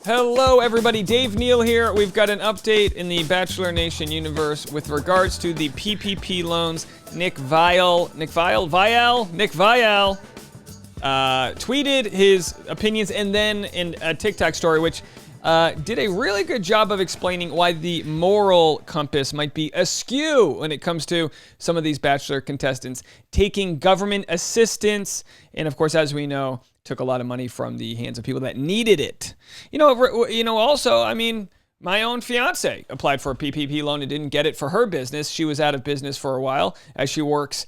Hello, everybody. Dave Neal here. We've got an update in the Bachelor Nation universe with regards to the PPP loans. Nick Viall tweeted his opinions and then in a TikTok story, which did a really good job of explaining why the moral compass might be askew when it comes to some of these Bachelor contestants taking government assistance. And of course, as we know, took a lot of money from the hands of people that needed it. Also, I mean, my own fiance applied for a PPP loan and didn't get it for her business. She was out of business for a while as she works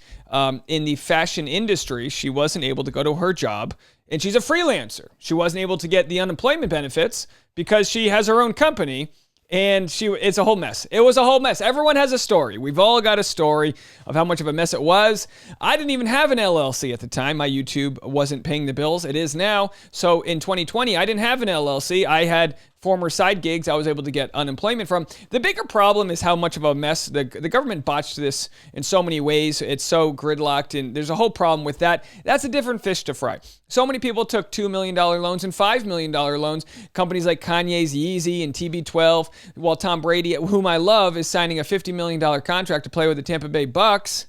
in the fashion industry. She wasn't able to go to her job, and she's a freelancer. She wasn't able to get the unemployment benefits because she has her own company. And it's a whole mess. It was a whole mess. Everyone has a story. We've all got a story of how much of a mess it was. I didn't even have an LLC at the time. My YouTube wasn't paying the bills. It is now. So in 2020, I didn't have an LLC. I had former side gigs I was able to get unemployment from. The bigger problem is how much of a mess the government botched this in so many ways. It's so gridlocked, and there's a whole problem with that. That's a different fish to fry. So many people took $2 million loans and $5 million loans. Companies like Kanye's Yeezy and TB12, while Tom Brady, whom I love, is signing a $50 million contract to play with the Tampa Bay Bucks.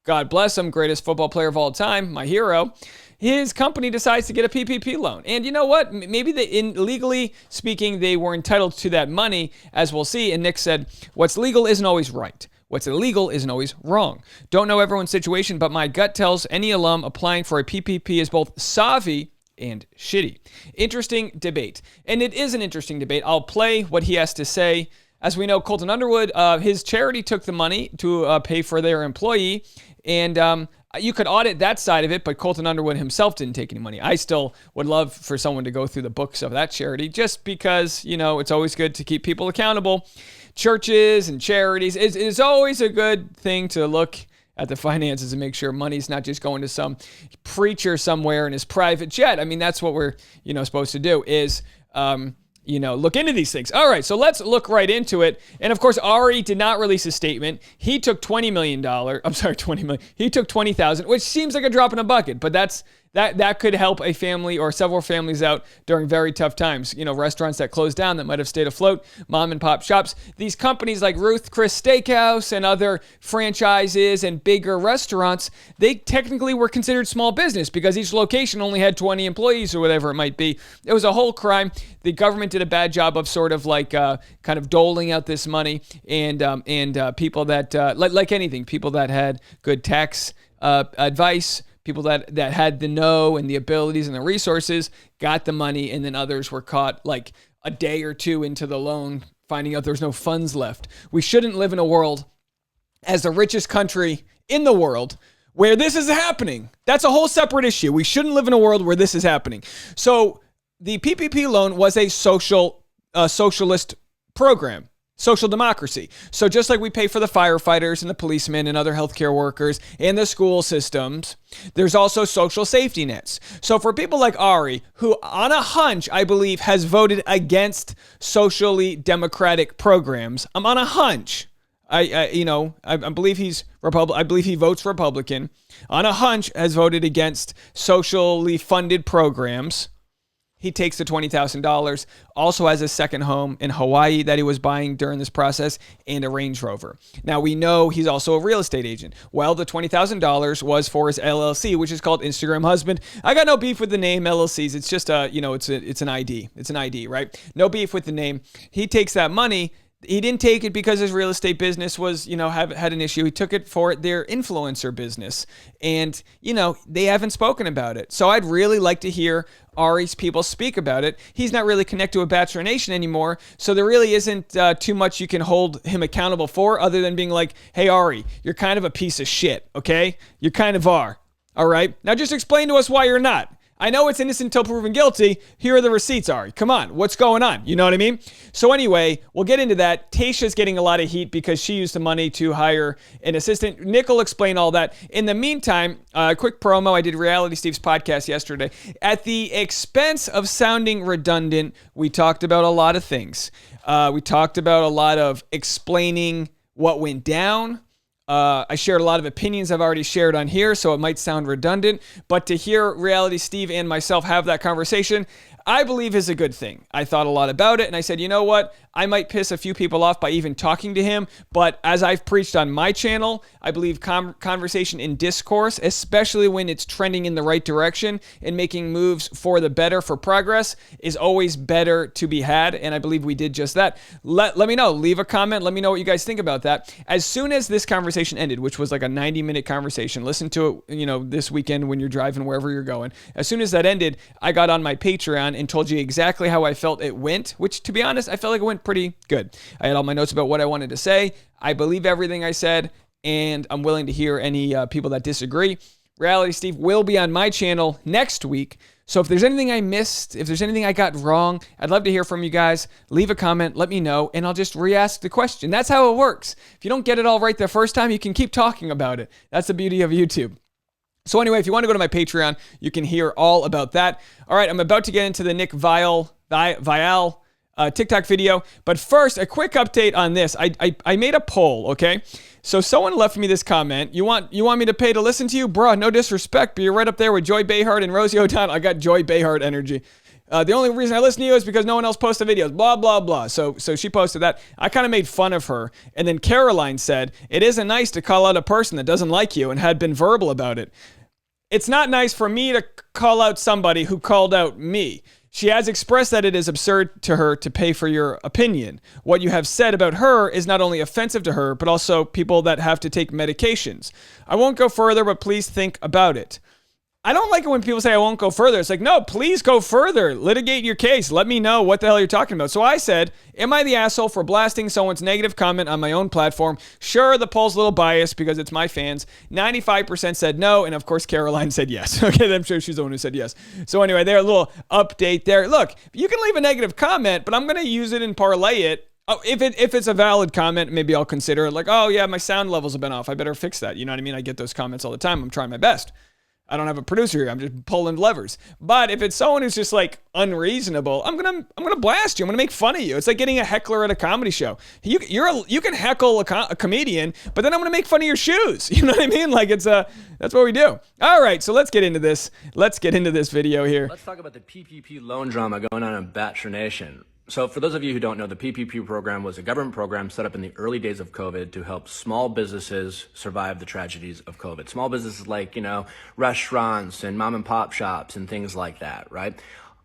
God bless him, greatest football player of all time, my hero. His company decides to get a PPP loan. And you know what? Maybe legally speaking, they were entitled to that money, as we'll see. And Nick said, what's legal isn't always right. What's illegal isn't always wrong. Don't know everyone's situation, but my gut tells any alum applying for a PPP is both savvy and shitty. Interesting debate. And it is an interesting debate. I'll play what he has to say. As we know, Colton Underwood, his charity took the money to pay for their employee. And you could audit that side of it, but Colton Underwood himself didn't take any money. I still would love for someone to go through the books of that charity just because, it's always good to keep people accountable. Churches and charities, it's always a good thing to look at the finances and make sure money's not just going to some preacher somewhere in his private jet. I mean, that's what we're, supposed to do is, look into these things. All right, so let's look right into it. And of course, Ari did not release a statement. He took $20 million. $20 million. He took $20,000, which seems like a drop in a bucket, but that could help a family or several families out during very tough times. Restaurants that closed down that might have stayed afloat, mom and pop shops. These companies like Ruth Chris Steakhouse and other franchises and bigger restaurants, they technically were considered small business because each location only had 20 employees or whatever it might be. It was a whole crime. The government did a bad job of sort of like kind of doling out this money and people that, like anything, people that had good tax advice, people that had the know and the abilities and the resources got the money, and then others were caught like a day or two into the loan, finding out there's no funds left. We shouldn't live in a world as the richest country in the world where this is happening. That's a whole separate issue. We shouldn't live in a world where this is happening. So the PPP loan was a socialist program. Social democracy. So just like we pay for the firefighters and the policemen and other healthcare workers and the school systems, there's also social safety nets. So for people like Ari, who on a hunch, I believe, has voted against socially democratic programs, I'm on a hunch. I believe he's Republican. I believe he votes Republican. On a hunch, has voted against socially funded programs. He takes the $20,000, also has a second home in Hawaii that he was buying during this process, and a Range Rover. Now, we know he's also a real estate agent. Well, the $20,000 was for his LLC, which is called Instagram Husband. I got no beef with the name LLCs. It's just, it's an ID. It's an ID, right? No beef with the name. He takes that money. He didn't take it because his real estate business was, had an issue. He took it for their influencer business. And, they haven't spoken about it. So I'd really like to hear Ari's people speak about it. He's not really connected with Bachelor Nation anymore. So there really isn't too much you can hold him accountable for other than being like, hey, Ari, you're kind of a piece of shit, okay? You kind of are. All right? Now just explain to us why you're not. I know it's innocent until proven guilty. Here are the receipts, Ari. Come on. What's going on? You know what I mean? So anyway, we'll get into that. Tayshia's getting a lot of heat because she used the money to hire an assistant. Nick will explain all that. In the meantime, quick promo. I did Reality Steve's podcast yesterday. At the expense of sounding redundant, we talked about a lot of things. We talked about a lot of explaining what went down. I shared a lot of opinions I've already shared on here, so it might sound redundant, but to hear Reality Steve and myself have that conversation, I believe is a good thing. I thought a lot about it, and I said, you know what? I might piss a few people off by even talking to him, but as I've preached on my channel, I believe conversation and discourse, especially when it's trending in the right direction and making moves for the better, for progress, is always better to be had, and I believe we did just that. Let me know. Leave a comment. Let me know what you guys think about that. As soon as this conversation ended, which was like a 90-minute conversation, listen to it, this weekend when you're driving wherever you're going. As soon as that ended, I got on my Patreon and told you exactly how I felt it went, which, to be honest, I felt like it went pretty good. I had all my notes about what I wanted to say. I believe everything I said, and I'm willing to hear any people that disagree. Reality Steve will be on my channel next week. So if there's anything I missed, if there's anything I got wrong, I'd love to hear from you guys. Leave a comment, let me know, and I'll just re-ask the question. That's how it works. If you don't get it all right the first time, you can keep talking about it. That's the beauty of YouTube. So anyway, if you want to go to my Patreon, you can hear all about that. All right, I'm about to get into the Nick Viall TikTok video. But first, a quick update on this. I made a poll, okay? So someone left me this comment. You want me to pay to listen to you? Bruh, no disrespect, but you're right up there with Joy Behar and Rosie O'Donnell. I got Joy Behar energy. The only reason I listen to you is because no one else posted videos, blah, blah, blah. So she posted that. I kind of made fun of her. And then Caroline said, it isn't nice to call out a person that doesn't like you and had been verbal about it. It's not nice for me to call out somebody who called out me. She has expressed that it is absurd to her to pay for your opinion. What you have said about her is not only offensive to her, but also people that have to take medications. I won't go further, but please think about it. I don't like it when people say I won't go further. It's like, no, please go further. Litigate your case. Let me know what the hell you're talking about. So I said, am I the asshole for blasting someone's negative comment on my own platform? Sure, the poll's a little biased because it's my fans. 95% said no, and of course, Caroline said yes. Okay, I'm sure she's the one who said yes. So anyway, there, a little update there. Look, you can leave a negative comment, but I'm going to use it and parlay it. Oh, if it's a valid comment, maybe I'll consider it. Like, oh yeah, my sound levels have been off. I better fix that. You know what I mean? I get those comments all the time. I'm trying my best. I don't have a producer here. I'm just pulling levers. But if it's someone who's just like unreasonable, I'm gonna blast you. I'm gonna make fun of you. It's like getting a heckler at a comedy show. You can heckle a comedian, but then I'm gonna make fun of your shoes. You know what I mean? Like that's what we do. All right, so let's get into this. Let's get into this video here. Let's talk about the PPP loan drama going on in Bachelor Nation. So for those of you who don't know, the PPP program was a government program set up in the early days of COVID to help small businesses survive the tragedies of COVID. Small businesses like, restaurants and mom and pop shops and things like that, right?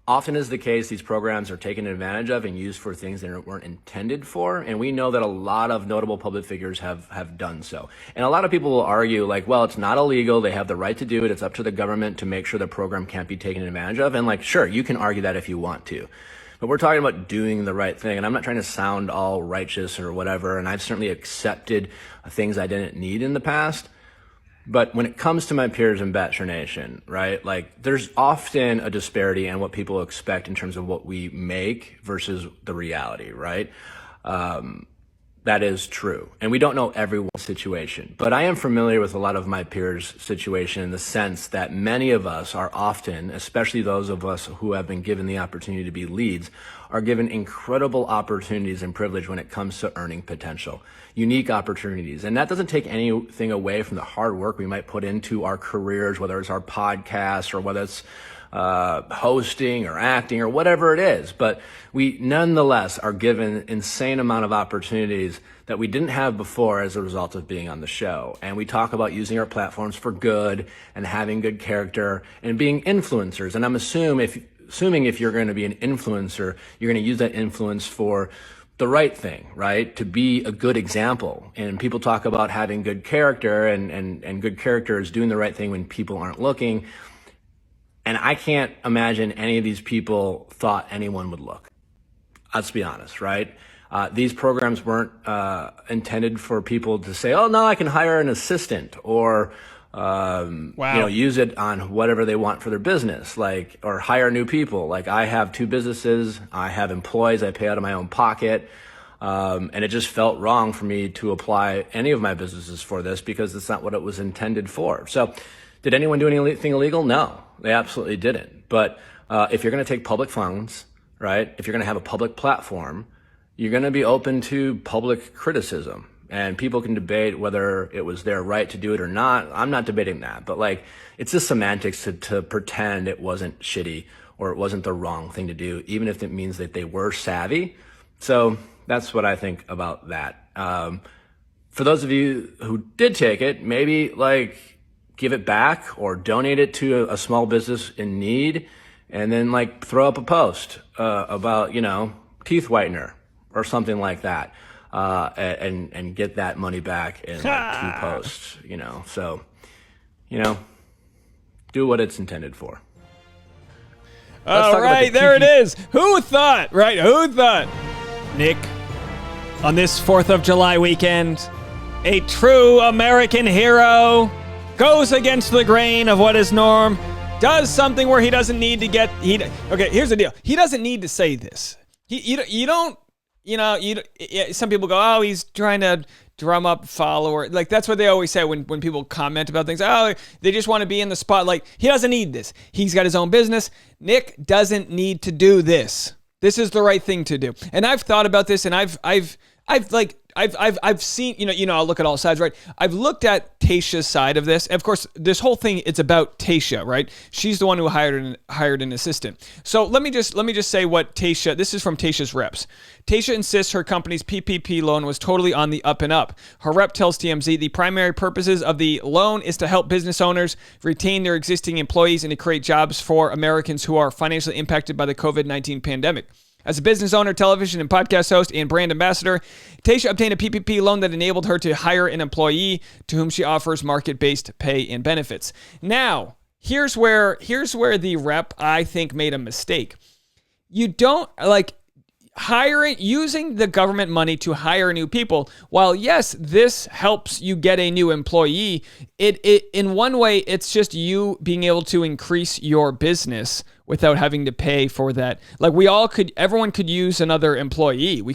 Often is the case, these programs are taken advantage of and used for things that weren't intended for. And we know that a lot of notable public figures have done so. And a lot of people will argue like, well, it's not illegal. They have the right to do it. It's up to the government to make sure the program can't be taken advantage of. And like, sure, you can argue that if you want to. But we're talking about doing the right thing, and I'm not trying to sound all righteous or whatever, and I've certainly accepted things I didn't need in the past. But when it comes to my peers in Bachelor Nation, right, like there's often a disparity in what people expect in terms of what we make versus the reality, right? That is true. And we don't know everyone's situation, but I am familiar with a lot of my peers' situation in the sense that many of us are often, especially those of us who have been given the opportunity to be leads, are given incredible opportunities and privilege when it comes to earning potential, unique opportunities. And that doesn't take anything away from the hard work we might put into our careers, whether it's our podcast or whether it's hosting or acting or whatever it is. But we nonetheless are given insane amount of opportunities that we didn't have before as a result of being on the show. And we talk about using our platforms for good and having good character and being influencers. And I'm assuming if you're going to be an influencer, you're going to use that influence for the right thing, right? To be a good example. And people talk about having good character and good character is doing the right thing when people aren't looking. And I can't imagine any of these people thought anyone would look. Let's be honest, right? These programs weren't intended for people to say, oh, no, I can hire an assistant or, use it on whatever they want for their business, like, or hire new people. Like I have 2 businesses, I have employees, I pay out of my own pocket. And it just felt wrong for me to apply any of my businesses for this because it's not what it was intended for. So did anyone do anything illegal? No, they absolutely didn't. But if you're going to take public funds, right, if you're going to have a public platform, you're going to be open to public criticism. And people can debate whether it was their right to do it or not. I'm not debating that, but like, it's just semantics to pretend it wasn't shitty or it wasn't the wrong thing to do, even if it means that they were savvy. So that's what I think about that. For those of you who did take it, maybe like give it back or donate it to a small business in need, and then like throw up a post about, teeth whitener or something like that. And get that money back in like 2 posts, So, do what it's intended for. All right, there it is. Who thought, right? Who thought? Nick, on this 4th of July weekend, a true American hero goes against the grain of what is norm, does something where he doesn't need to get, okay, here's the deal. He doesn't need to say this. You don't, some people go, oh, he's trying to drum up follower. Like, that's what they always say when people comment about things. Oh, they just want to be in the spotlight. He doesn't need this. He's got his own business. Nick doesn't need to do this. This is the right thing to do. And I've thought about this, and I've seen, I'll look at all sides, right? I've looked at Tayshia's side of this. And of course, this whole thing, it's about Tayshia, right? She's the one who hired an assistant. So let me just say what Tayshia, this is from Tayshia's reps. Tayshia insists her company's PPP loan was totally on the up and up. Her rep tells TMZ the primary purposes of the loan is to help business owners retain their existing employees and to create jobs for Americans who are financially impacted by the COVID-19 pandemic. As a business owner, television and podcast host, and brand ambassador, Tayshia obtained a PPP loan that enabled her to hire an employee to whom she offers market-based pay and benefits. Now, here's where the rep, I think, made a mistake. You don't, using the government money to hire new people, while yes, this helps you get a new employee, it in one way, it's just you being able to increase your business without having to pay for that. Like, everyone could use another employee. We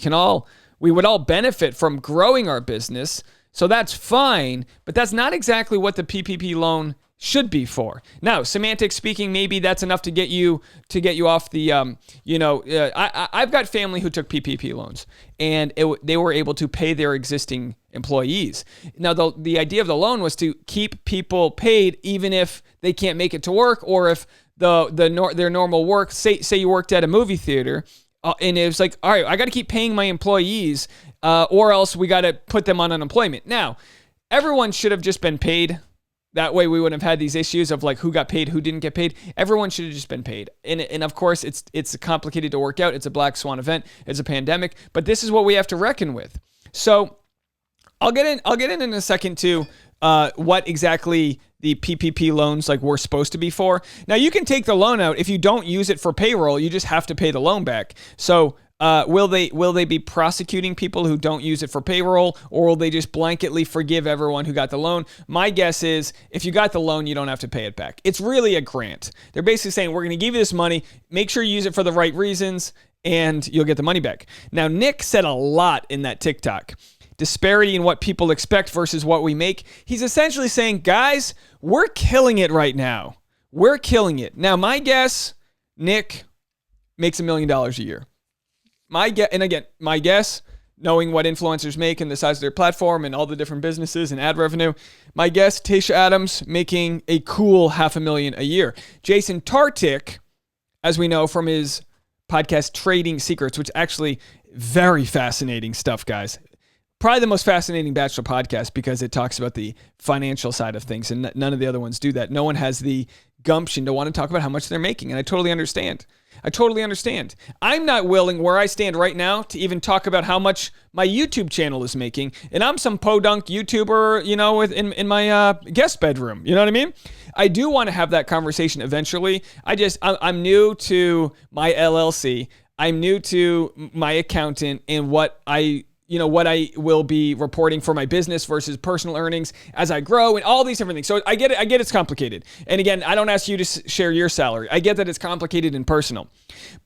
would all benefit from growing our business. So that's fine, but that's not exactly what the PPP loan should be for. Now, semantics speaking, maybe that's enough to get you off the, I've got family who took PPP loans, and they were able to pay their existing employees. Now, the idea of the loan was to keep people paid even if they can't make it to work, or if their normal work, say you worked at a movie theater, and it was like, all right, I got to keep paying my employees, or else we got to put them on unemployment. Now, everyone should have just been paid. That way we wouldn't have had these issues of like who got paid, who didn't get paid. Everyone should have just been paid. And of course, it's complicated to work out. It's a black swan event. It's a pandemic. But this is what we have to reckon with. So I'll get in a second to what exactly the PPP loans were supposed to be for. Now, you can take the loan out. If you don't use it for payroll, you just have to pay the loan back. So will they be prosecuting people who don't use it for payroll, or will they just blanketly forgive everyone who got the loan? My guess is if you got the loan, you don't have to pay it back. It's really a grant. They're basically saying, we're going to give you this money. Make sure you use it for the right reasons, and you'll get the money back. Now, Nick said a lot in that TikTok. Disparity in what people expect versus what we make. He's essentially saying, guys, we're killing it right now. We're killing it. Now, my guess, Nick makes $1 million a year. My guess, knowing what influencers make and the size of their platform and all the different businesses and ad revenue, my guess, Tayshia Adams making a cool $500,000 a year. Jason Tartick, as we know from his podcast Trading Secrets, which actually very fascinating stuff, guys. Probably the most fascinating Bachelor podcast because it talks about the financial side of things, and none of the other ones do that. No one has the gumption to want to talk about how much they're making, and I totally understand. I'm not willing, where I stand right now, to even talk about how much my YouTube channel is making, and I'm some podunk YouTuber, in my guest bedroom. You know what I mean? I do want to have that conversation eventually. I'm new to my LLC. I'm new to my accountant and what I will be reporting for my business versus personal earnings as I grow and all these different things. So I get it. It's complicated. And again, I don't ask you to share your salary. I get that it's complicated and personal.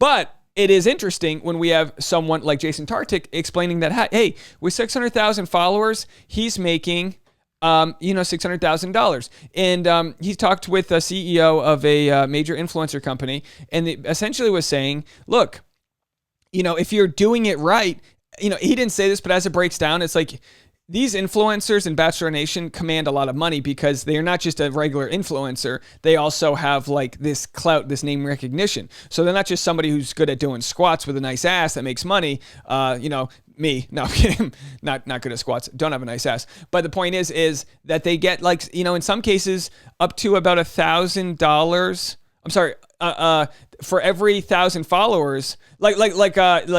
But it is interesting when we have someone like Jason Tartick explaining that, hey, with 600,000 followers, he's making $600,000. And he talked with a CEO of a major influencer company, and they essentially was saying, look, if you're doing it right, he didn't say this, but as it breaks down, it's like these influencers in Bachelor Nation command a lot of money because they are not just a regular influencer. They also have like this clout, this name recognition. So they're not just somebody who's good at doing squats with a nice ass that makes money. Me, no, I'm kidding. Not good at squats. Don't have a nice ass. But the point is that they get like, in some cases up to about $1,000. I'm sorry, for every 1,000 followers, like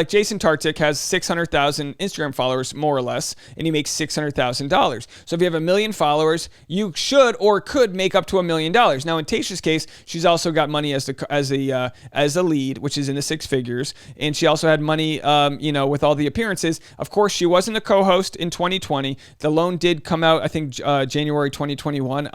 Jason Tartick has 600,000 Instagram followers, more or less, and he makes $600,000. So if you have 1 million followers, you should or could make up to $1 million. Now in Tayshia's case, she's also got money as a lead, which is in the six figures, and she also had money, with all the appearances. Of course, she wasn't a co-host in 2020. The loan did come out, I think, January 2021.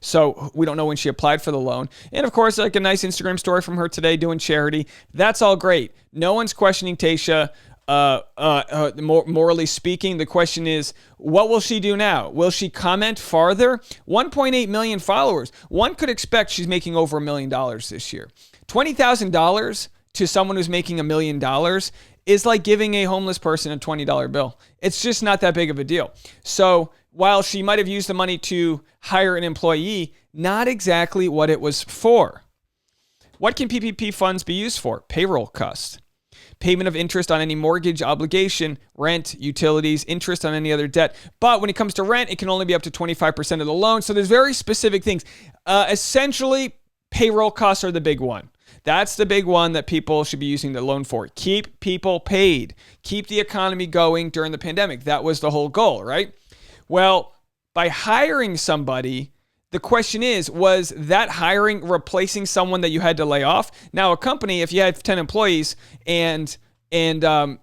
So we don't know when she applied for the loan. And of course, like a nice Instagram story from her today doing charity. That's all great. No one's questioning Tayshia. Morally speaking, the question is, what will she do now? Will she comment farther? 1.8 million followers. One could expect she's making over $1 million this year. $20,000 to someone who's making $1 million is like giving a homeless person a $20 bill. It's just not that big of a deal. So while she might have used the money to hire an employee, not exactly what it was for. What can PPP funds be used for? Payroll costs, payment of interest on any mortgage obligation, rent, utilities, interest on any other debt. But when it comes to rent, it can only be up to 25% of the loan. So there's very specific things. Essentially, payroll costs are the big one. That's the big one that people should be using the loan for. Keep people paid. Keep the economy going during the pandemic. That was the whole goal, right? Well, by hiring somebody, the question is, was that hiring replacing someone that you had to lay off? Now, a company, if you have 10 employees and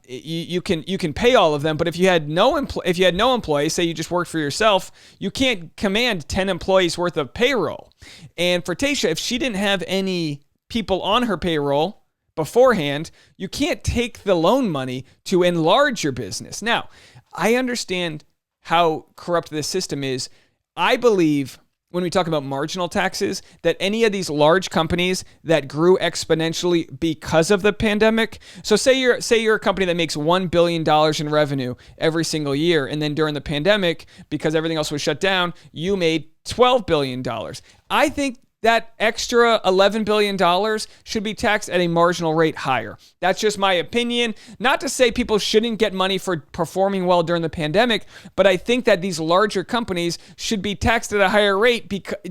you can pay all of them, but if you had no employees, say you just worked for yourself, you can't command 10 employees worth of payroll. And for Tayshia, if she didn't have any people on her payroll beforehand, you can't take the loan money to enlarge your business. Now, I understand how corrupt this system is. I believe when we talk about marginal taxes, that any of these large companies that grew exponentially because of the pandemic. So say you're a company that makes $1 billion in revenue every single year. And then during the pandemic, because everything else was shut down, you made $12 billion. I think that extra $11 billion should be taxed at a marginal rate higher. That's just my opinion. Not to say people shouldn't get money for performing well during the pandemic, but I think that these larger companies should be taxed at a higher rate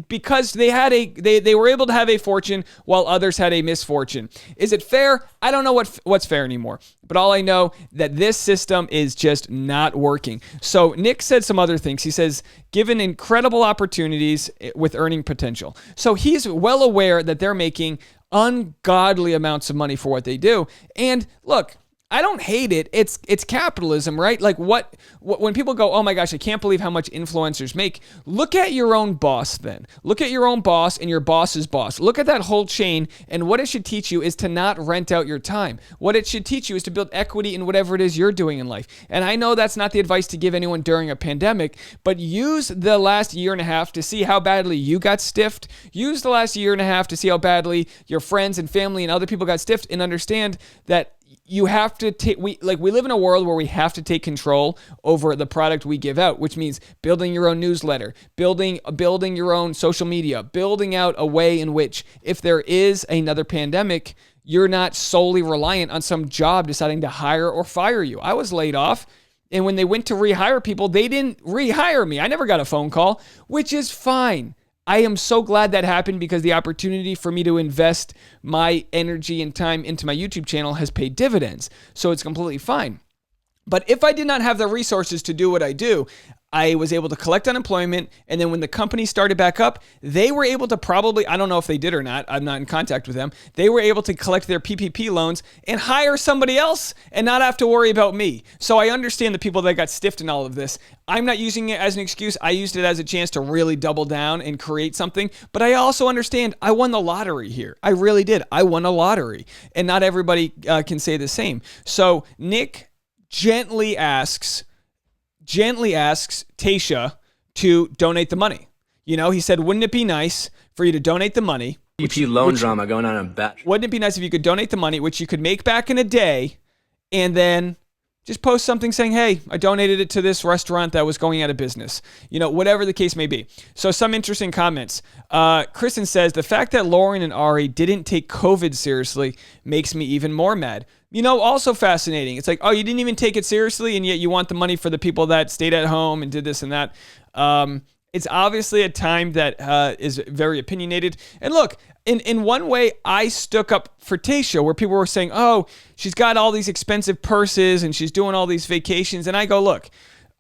because they were able to have a fortune while others had a misfortune. Is it fair? I don't know what's fair anymore. But all I know that this system is just not working. So Nick said some other things. He says, given incredible opportunities with earning potential. So he's well aware that they're making ungodly amounts of money for what they do. And look, I don't hate it. It's capitalism, right? Like when people go, oh my gosh, I can't believe how much influencers make. Look at your own boss then. Look at your own boss and your boss's boss. Look at that whole chain, and what it should teach you is to not rent out your time. What it should teach you is to build equity in whatever it is you're doing in life. And I know that's not the advice to give anyone during a pandemic, but use the last year and a half to see how badly you got stiffed. Use the last year and a half to see how badly your friends and family and other people got stiffed, and understand that you have to take, we live in a world where we have to take control over the product we give out, which means building your own newsletter, building your own social media, building out a way in which if there is another pandemic, you're not solely reliant on some job deciding to hire or fire you. I was laid off, and when they went to rehire people, they didn't rehire me. I never got a phone call, which is fine. I am so glad that happened because the opportunity for me to invest my energy and time into my YouTube channel has paid dividends. So it's completely fine. But if I did not have the resources to do what I do, I was able to collect unemployment, and then when the company started back up, they were able to probably, I don't know if they did or not, I'm not in contact with them, they were able to collect their PPP loans and hire somebody else and not have to worry about me. So I understand the people that got stiffed in all of this. I'm not using it as an excuse. I used it as a chance to really double down and create something, but I also understand I won the lottery here. I really did. I won a lottery, and not everybody can say the same. So Nick gently asks Tayshia to donate the money. He said, wouldn't it be nice for you to donate the money? PPP Loan Drama going on in Bachelor. Wouldn't it be nice if you could donate the money, which you could make back in a day, and then just post something saying, hey, I donated it to this restaurant that was going out of business. Whatever the case may be. So some interesting comments. Kristen says, the fact that Lauren and Ari didn't take COVID seriously makes me even more mad. Also fascinating. It's like, oh, you didn't even take it seriously, and yet you want the money for the people that stayed at home and did this and that. It's obviously a time that is very opinionated. And look, in one way, I stuck up for Tayshia, where people were saying, oh, she's got all these expensive purses and she's doing all these vacations. And I go, look,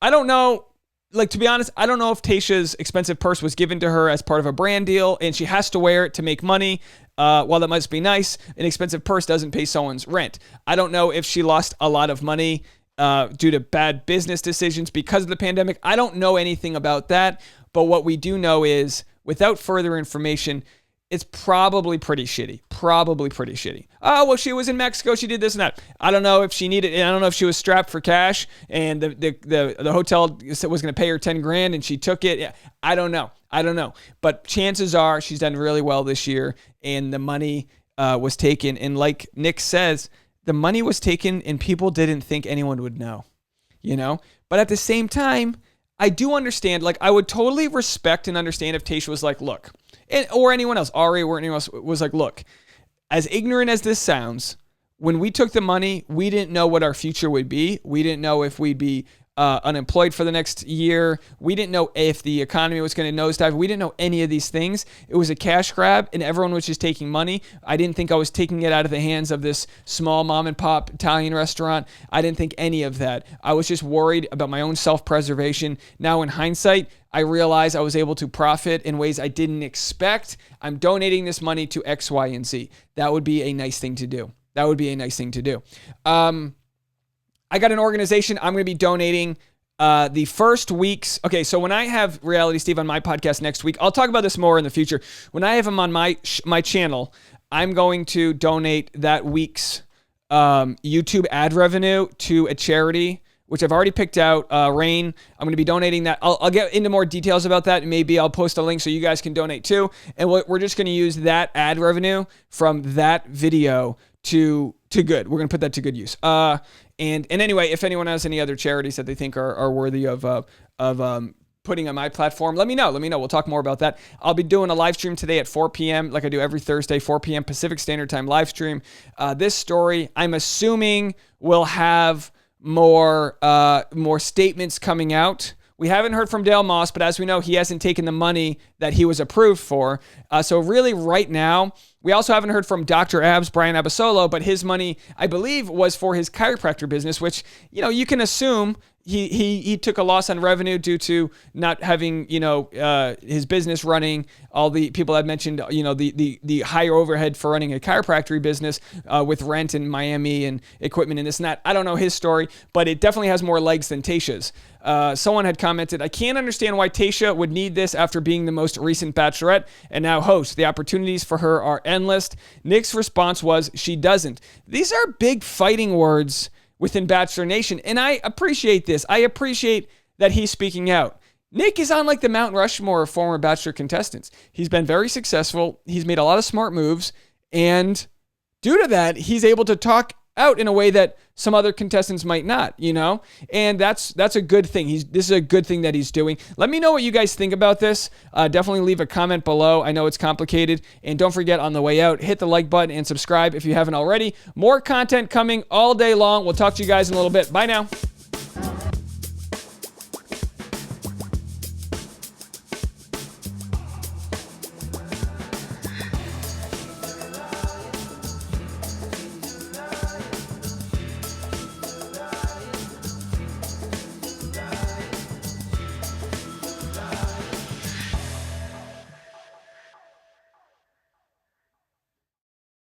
I don't know. Like, to be honest, I don't know if Tayshia's expensive purse was given to her as part of a brand deal and she has to wear it to make money. While that must be nice, an expensive purse doesn't pay someone's rent. I don't know if she lost a lot of money due to bad business decisions because of the pandemic. I don't know anything about that. But what we do know is, without further information, it's probably pretty shitty. Oh, well, she was in Mexico. She did this and that. I don't know if she needed it. I don't know if she was strapped for cash and the hotel was going to pay her $10,000 and she took it. I don't know. But chances are she's done really well this year, and the money was taken. And like Nick says, the money was taken and people didn't think anyone would know, But at the same time, I do understand, like, I would totally respect and understand if Tayshia was like, look, or anyone else, Ari or anyone else was like, look, as ignorant as this sounds, when we took the money, we didn't know what our future would be. We didn't know if we'd be unemployed for the next year. We didn't know if the economy was going to nosedive. We didn't know any of these things. It was a cash grab and everyone was just taking money. I didn't think I was taking it out of the hands of this small mom and pop Italian restaurant. I didn't think any of that. I was just worried about my own self-preservation. Now in hindsight, I realize I was able to profit in ways I didn't expect. I'm donating this money to X, Y, and Z. That would be a nice thing to do. I got an organization. I'm going to be donating the first week's. Okay, so when I have Reality Steve on my podcast next week, I'll talk about this more in the future. When I have him on my channel, I'm going to donate that week's YouTube ad revenue to a charity, which I've already picked out, Rain. I'm going to be donating that. I'll get into more details about that. Maybe I'll post a link so you guys can donate too. And we're just going to use that ad revenue from that video to good. We're going to put that to good use. And anyway, if anyone has any other charities that they think are worthy of putting on my platform, let me know. We'll talk more about that. I'll be doing a live stream today at 4 p.m. like I do every Thursday, 4 p.m. Pacific Standard Time live stream. This story, I'm assuming, will have more statements coming out. We haven't heard from Dale Moss, but as we know, he hasn't taken the money that he was approved for. So really right now, we also haven't heard from Dr. Abs, Brian Abasolo, but his money, I believe, was for his chiropractor business, which, you can assume he took a loss on revenue due to not having, his business running. All the people I've mentioned, the higher overhead for running a chiropractic business with rent in Miami and equipment and this and that. I don't know his story, but it definitely has more legs than Tayshia's. Someone had commented, I can't understand why Tayshia would need this after being the most recent Bachelorette and now host. The opportunities for her are endless. Nick's response was, she doesn't. These are big fighting words within Bachelor Nation, and I appreciate this. I appreciate that he's speaking out. Nick is on like the Mount Rushmore of former Bachelor contestants. He's been very successful. He's made a lot of smart moves, and due to that, he's able to talk out in a way that some other contestants might not, and that's a good thing. This is a good thing that he's doing. Let me know what you guys think about this. Definitely leave a comment below. I know it's complicated, and don't forget, on the way out, hit the like button and subscribe if you haven't already. More content coming all day long. We'll talk to you guys in a little bit. Bye now.